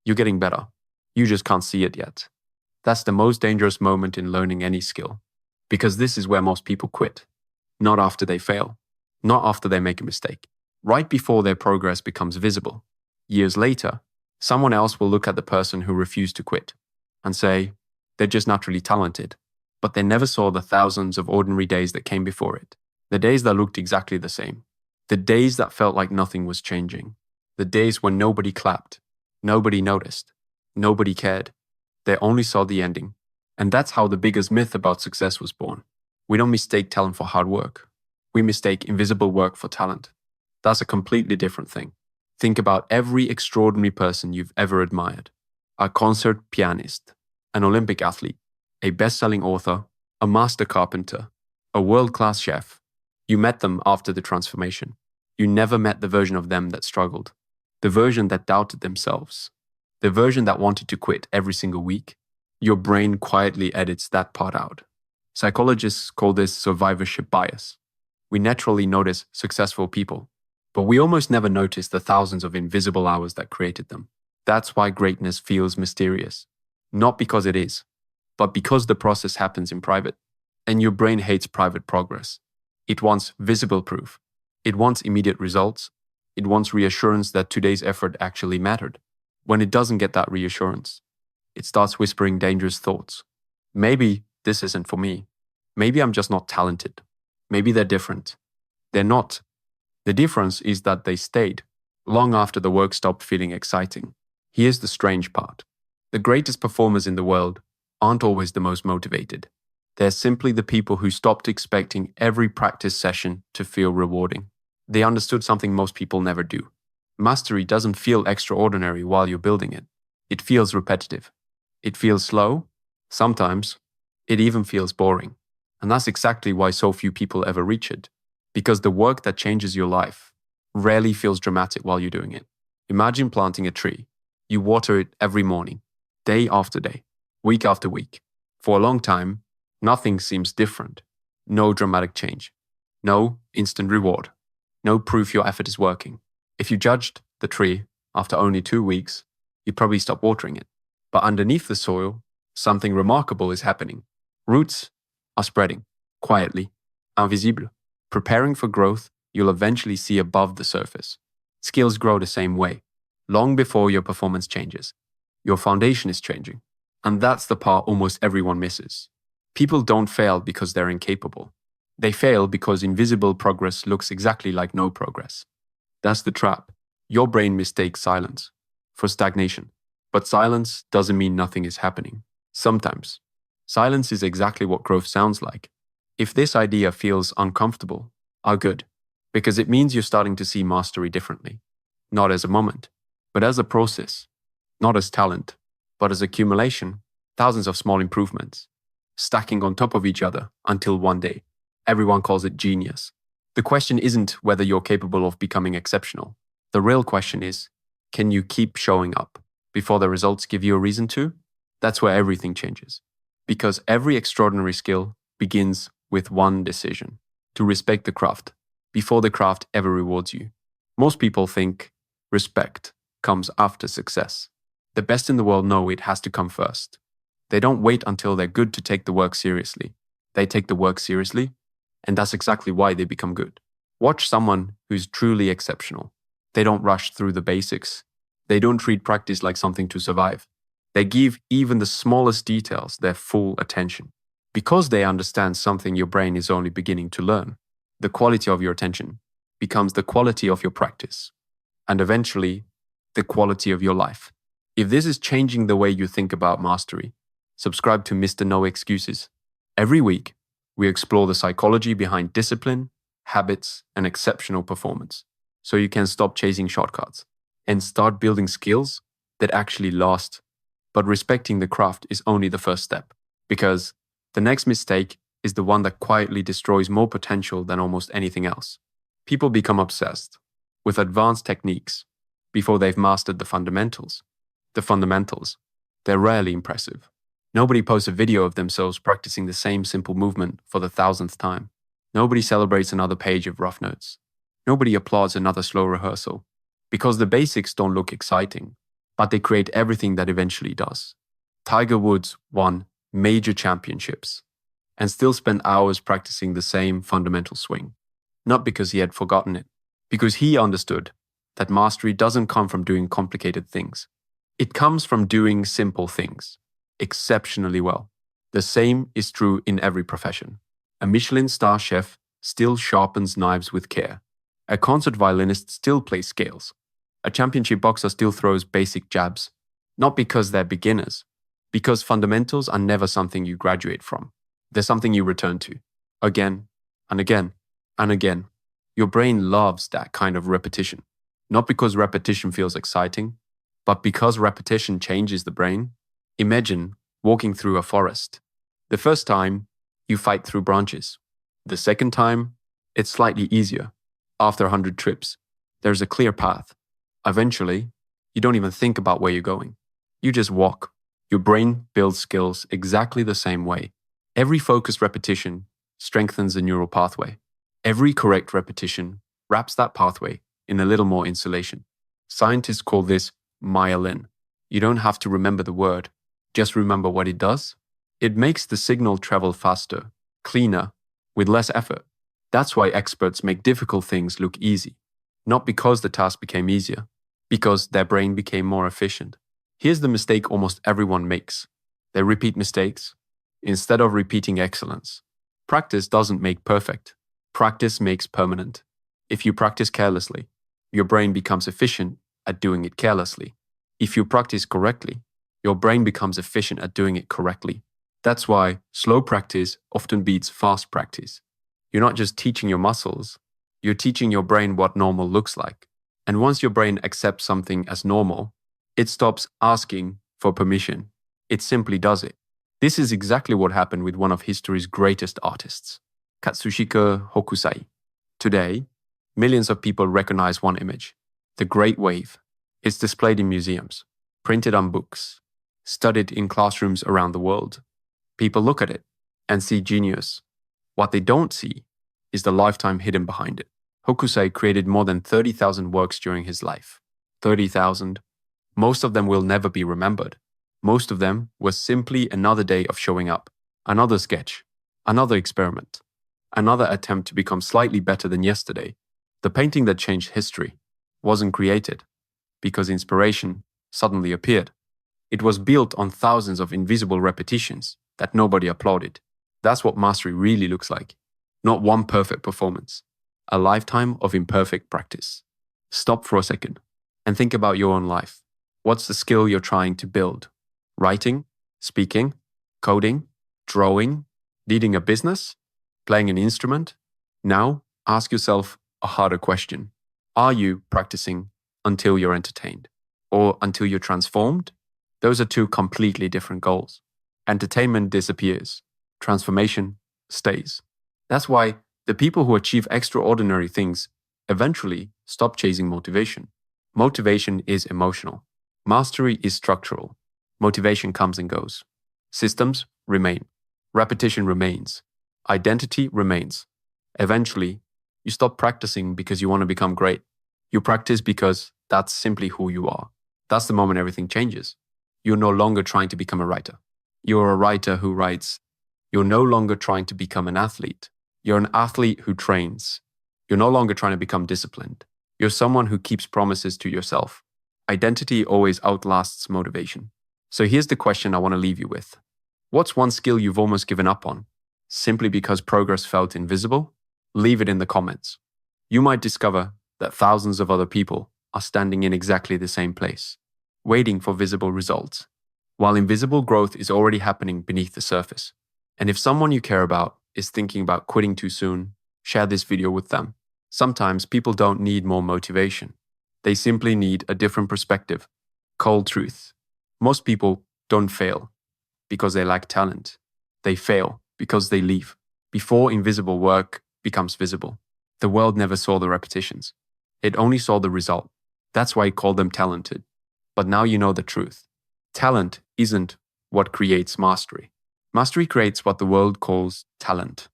You're getting better. You just can't see it yet. That's the most dangerous moment in learning any skill, because this is where most people quit. Not after they fail, not after they make a mistake, right before their progress becomes visible. Years later, someone else will look at the person who refused to quit and say, they're just naturally talented, but they never saw the thousands of ordinary days that came before it. The days that looked exactly the same. The days that felt like nothing was changing. The days when nobody clapped, nobody noticed, nobody cared. They only saw the ending. And that's how the biggest myth about success was born. We don't mistake talent for hard work. We mistake invisible work for talent. That's a completely different thing. Think about every extraordinary person you've ever admired. A concert pianist, an Olympic athlete, a best-selling author, a master carpenter, a world-class chef. You met them after the transformation. You never met the version of them that struggled, the version that doubted themselves, the version that wanted to quit every single week. Your brain quietly edits that part out. Psychologists call this survivorship bias. We naturally notice successful people, but we almost never notice the thousands of invisible hours that created them. That's why greatness feels mysterious. Not because it is, but because the process happens in private. And your brain hates private progress. It wants visible proof. It wants immediate results. It wants reassurance that today's effort actually mattered. When it doesn't get that reassurance, it starts whispering dangerous thoughts. Maybe this isn't for me. Maybe I'm just not talented. Maybe they're different. They're not. The difference is that they stayed, long after the work stopped feeling exciting. Here's the strange part. The greatest performers in the world aren't always the most motivated. They're simply the people who stopped expecting every practice session to feel rewarding. They understood something most people never do. Mastery doesn't feel extraordinary while you're building it. It feels repetitive. It feels slow. Sometimes, it even feels boring. And that's exactly why so few people ever reach it. Because the work that changes your life rarely feels dramatic while you're doing it. Imagine planting a tree. You water it every morning, day after day, week after week. For a long time, nothing seems different. No dramatic change. No instant reward. No proof your effort is working. If you judged the tree after only 2 weeks, you'd probably stop watering it. But underneath the soil, something remarkable is happening. Roots are spreading, quietly, invisible. Preparing for growth, you'll eventually see above the surface. Skills grow the same way, long before your performance changes. Your foundation is changing. And that's the part almost everyone misses. People don't fail because they're incapable. They fail because invisible progress looks exactly like no progress. That's the trap. Your brain mistakes silence for stagnation. But silence doesn't mean nothing is happening. Sometimes, silence is exactly what growth sounds like. If this idea feels uncomfortable, are good, because it means you're starting to see mastery differently. Not as a moment, but as a process. Not as talent, but as accumulation, thousands of small improvements, stacking on top of each other until one day, everyone calls it genius. The question isn't whether you're capable of becoming exceptional. The real question is, can you keep showing up before the results give you a reason to? That's where everything changes. Because every extraordinary skill begins with one decision: to respect the craft before the craft ever rewards you. Most people think respect comes after success. The best in the world know it has to come first. They don't wait until they're good to take the work seriously. They take the work seriously, and that's exactly why they become good. Watch someone who's truly exceptional. They don't rush through the basics. They don't treat practice like something to survive. They give even the smallest details their full attention. Because they understand something your brain is only beginning to learn. The quality of your attention becomes the quality of your practice, and eventually, the quality of your life. If this is changing the way you think about mastery, subscribe to Mr. No Excuses. Every week, we explore the psychology behind discipline, habits, and exceptional performance, so you can stop chasing shortcuts and start building skills that actually last. But respecting the craft is only the first step, because the next mistake is the one that quietly destroys more potential than almost anything else. People become obsessed with advanced techniques before they've mastered the fundamentals. The fundamentals, they're rarely impressive. Nobody posts a video of themselves practicing the same simple movement for the 1000th time. Nobody celebrates another page of rough notes. Nobody applauds another slow rehearsal. Because the basics don't look exciting. but they create everything that eventually does. Tiger Woods won major championships and still spent hours practicing the same fundamental swing, not because he had forgotten it, because he understood that mastery doesn't come from doing complicated things. It comes from doing simple things exceptionally well. The same is true in every profession. A Michelin star chef still sharpens knives with care. A concert violinist still plays scales. A championship boxer still throws basic jabs, not because they're beginners, because fundamentals are never something you graduate from. They're something you return to, again and again and again. Your brain loves that kind of repetition, not because repetition feels exciting, but because repetition changes the brain. Imagine walking through a forest. The first time, you fight through branches. The second time, it's slightly easier. After 100 trips, there's a clear path. Eventually, you don't even think about where you're going. You just walk. Your brain builds skills exactly the same way. Every focused repetition strengthens a neural pathway. Every correct repetition wraps that pathway in a little more insulation. Scientists call this myelin. You don't have to remember the word. Just remember what it does. It makes the signal travel faster, cleaner, with less effort. That's why experts make difficult things look easy. Not because the task became easier, because their brain became more efficient. Here's the mistake almost everyone makes. They repeat mistakes instead of repeating excellence. Practice doesn't make perfect. Practice makes permanent. If you practice carelessly, your brain becomes efficient at doing it carelessly. If you practice correctly, your brain becomes efficient at doing it correctly. That's why slow practice often beats fast practice. You're not just teaching your muscles, you're teaching your brain what normal looks like. And once your brain accepts something as normal, it stops asking for permission. It simply does it. This is exactly what happened with one of history's greatest artists, Katsushika Hokusai. Today, millions of people recognize one image, the Great Wave. It's displayed in museums, printed on books, studied in classrooms around the world. People look at it and see genius. What they don't see is the lifetime hidden behind it. Hokusai created more than 30,000 works during his life. 30,000. Most of them will never be remembered. Most of them was simply another day of showing up, another sketch, another experiment, another attempt to become slightly better than yesterday. The painting that changed history wasn't created because inspiration suddenly appeared. It was built on thousands of invisible repetitions that nobody applauded. That's what mastery really looks like. Not one perfect performance, a lifetime of imperfect practice. Stop for a second and think about your own life. What's the skill you're trying to build? Writing, speaking, coding, drawing, leading a business, playing an instrument? Now, ask yourself a harder question. Are you practicing until you're entertained? Or until you're transformed? Those are two completely different goals. Entertainment disappears. Transformation stays. That's why the people who achieve extraordinary things eventually stop chasing motivation. Motivation is emotional. Mastery is structural. Motivation comes and goes. Systems remain. Repetition remains. Identity remains. Eventually, you stop practicing because you want to become great. You practice because that's simply who you are. That's the moment everything changes. You're no longer trying to become a writer. You're a writer who writes. You're no longer trying to become an athlete. You're an athlete who trains. You're no longer trying to become disciplined. You're someone who keeps promises to yourself. Identity always outlasts motivation. So here's the question I want to leave you with. What's one skill you've almost given up on? Simply because progress felt invisible? Leave it in the comments. You might discover that thousands of other people are standing in exactly the same place, waiting for visible results, while invisible growth is already happening beneath the surface. And if someone you care about is thinking about quitting too soon, share this video with them. Sometimes people don't need more motivation. They simply need a different perspective. Cold truth. Most people don't fail because they lack talent. They fail because they leave before invisible work becomes visible. The world never saw the repetitions. It only saw the result. That's why I call them talented. But now you know the truth. Talent isn't what creates mastery. Mastery creates what the world calls talent.